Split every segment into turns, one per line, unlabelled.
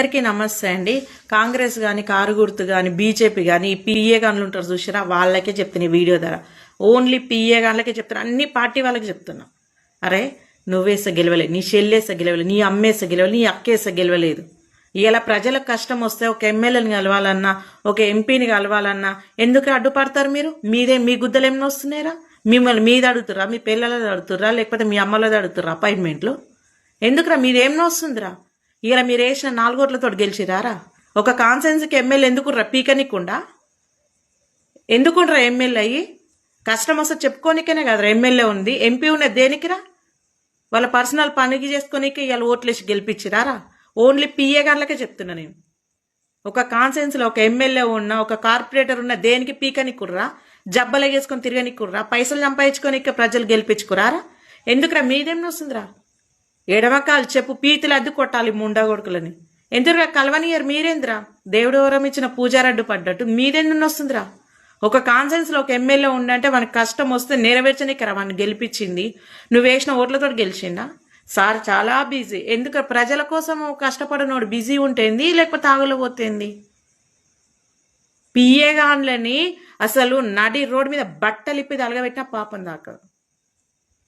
అందరికీ నమస్తే అండి. కాంగ్రెస్ కానీ, కారు గుర్తు కానీ, బీజేపీ కానీ, పిఏ గాన్లు ఉంటారు చూసిరా, వాళ్ళకే చెప్తున్నా ఈ వీడియో ద్వారా. ఓన్లీ పిఏ గాన్లకే చెప్తున్నా, అన్ని పార్టీ వాళ్ళకి చెప్తున్నా. అరే నువ్వేస గెలవలేదు, నీ చెల్లేస గెలవలేదు, నీ అమ్మేస గెలవలేదు, నీ అక్కేస గెలవలేదు. ఇలా ప్రజలకు కష్టం వస్తే ఒక ఎమ్మెల్యేని కలవాలన్నా, ఒక ఎంపీని కలవాలన్నా ఎందుకు అడ్డుపడతారు మీరు? మీ గుద్దలు ఏమన్నా వస్తున్నాయిరా? మిమ్మల్ని మీద అడుగుతురా, మీ పిల్లలది అడుగుతురా, లేకపోతే మీ అమ్మలది అడుగుతురా అపాయింట్మెంట్లు? ఎందుకురా మీరేమన్నా వస్తుందిరా? ఇలా మీరు వేసిన 4 ఓట్లతో గెలిచిరారా? ఒక కాన్సెన్స్కి ఎమ్మెల్యే ఎందుకుర్రా? పీకనికుండా ఎందుకుండ్రా ఎమ్మెల్యే అయ్యి? కష్టం వస్తే చెప్పుకోనికనే కదరా ఎమ్మెల్యే ఉంది. ఎంపీ ఉన్నది దేనికిరా? వాళ్ళ పర్సనల్ పనికి చేసుకోనికే ఇలా ఓట్లేసి గెలిపించిరారా? ఓన్లీ పిఏ గాన్లకే చెప్తున్నా నేను. ఒక కాన్సెన్స్లో ఒక ఎమ్మెల్యే ఉన్న, ఒక కార్పొరేటర్ ఉన్న దేనికి పీకనికుర్రా? జబ్బలగేసుకొని తిరగనికుర్రా? పైసలు సంపాదించుకోనికే ప్రజలు గెలిపించుకురారా? ఎందుకురా మీదేమో వస్తుందిరా? ఎడమకాలు చెప్పు పీతులు అద్దు కొట్టాలి ముండా కొడుకులని. ఎందుకురా కలవనియరు? మీరేంద్రా దేవుడు వరం ఇచ్చిన పూజారడ్డు పడ్డట్టు మీదెందుకు వస్తుందిరా? ఒక కాన్సెన్స్లో ఒక ఎమ్మెల్యే ఉండంటే మనకి కష్టం వస్తే నెరవేర్చనికరా వాడిని గెలిపించింది. నువ్వు వేసిన ఓట్లతో గెలిచిండా? సార్ చాలా బిజీ. ఎందుకు ప్రజల కోసం కష్టపడినోడు బిజీ ఉంటేంది, లేకపోతే ఆగలేకపోతేంది? పిఏ గాన్లని అసలు నడి రోడ్డు మీద బట్టలిప్పి తలగబెట్టిన పాపం దాకా.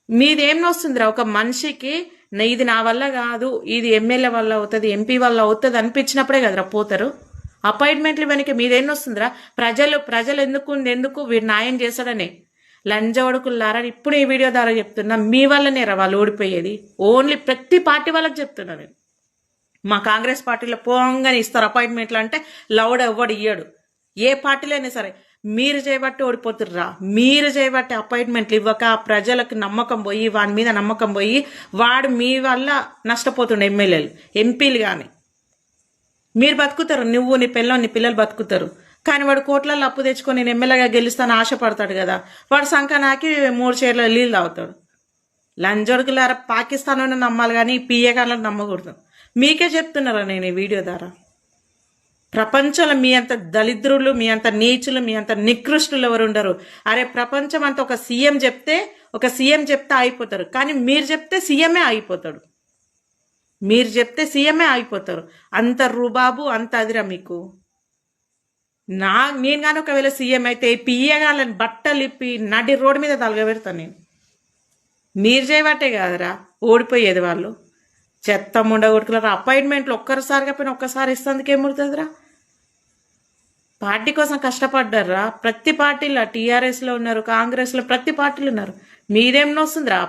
మీదేం వస్తుందిరా? ఒక మనిషికి ఇది నా వల్ల కాదు, ఇది ఎమ్మెల్యే వల్ల అవుతుంది, ఎంపీ వల్ల అవుతుంది అనిపించినప్పుడే కదరా పోతారు. అపాయింట్మెంట్లు వెనక మీదేం వస్తుందిరా? ప్రజలు ఎందుకు వీడు న్యాయం చేస్తాడనే లంజవడుకులారని ఇప్పుడు ఈ వీడియో ద్వారా చెప్తున్నా. మీ వల్లనే రా వాళ్ళు ఓడిపోయేది. ఓన్లీ ప్రతి పార్టీ వాళ్ళకి చెప్తున్నా నేను. మా కాంగ్రెస్ పార్టీలో పోంగానే ఇస్తారు అపాయింట్మెంట్లు అంటే లౌడ్ ఎవ్వడు ఇయ్యడు. ఏ పార్టీలో అయినా సరే మీరు చేయబట్టి ఓడిపోతుర్రా. మీరు చేయబట్టి అపాయింట్మెంట్లు ఇవ్వక ప్రజలకు నమ్మకం పోయి, వాడి మీద నమ్మకం పోయి, వాడు మీ వల్ల నష్టపోతుండే ఎమ్మెల్యేలు, ఎంపీలు కానీ. మీరు బతుకుతారు, నువ్వు నీ పిల్లలు నీ పిల్లలు బతుకుతారు. కానీ వాడు కోట్లలో అప్పు తెచ్చుకొని నేను ఎమ్మెల్యేగా గెలుస్తాను ఆశపడతాడు కదా, వాడు సంకనాకి 3 చీరల నీళ్ళు తాగుతాడు. లంజోడుకులారా పాకిస్తాన్ నమ్మాలి కానీ పిఏ గాన్లను నమ్మకూడదు. మీకే చెప్తున్నారా నేను ఈ వీడియో ద్వారా. ప్రపంచంలో మీ అంత దళిద్రులు, మీ అంత నీచులు, మీ అంత నికృష్టులు ఎవరు ఉండరు. అరే ప్రపంచం అంతా ఒక సీఎం చెప్తే అయిపోతారు, కానీ మీరు చెప్తే సీఎంఏ అయిపోతాడు. మీరు చెప్తే సీఎంఏ అయిపోతారు. అంత రుబాబు, అంత అదిరా మీకు. నేను కానీ ఒకవేళ సీఎం అయితే పియ్యగాలని బట్టలు ఇప్పి నడి రోడ్డు మీద తలగబెడతాను నేను. మీరు చేయబట్టే కాదురా ఓడిపోయేది వాళ్ళు. చెత్త ముండగొట్టుకున్నారు. అపాయింట్మెంట్లు ఒక్కసారిగా పోయినా ఒక్కసారి ఇస్తేందుకు ఏముడుతుందిరా? పార్టీ కోసం కష్టపడ్డారా? ప్రతి పార్టీలో టీఆర్ఎస్లో ఉన్నారు, కాంగ్రెస్లో ప్రతి పార్టీలు ఉన్నారు. మీదేమో వస్తుందిరా?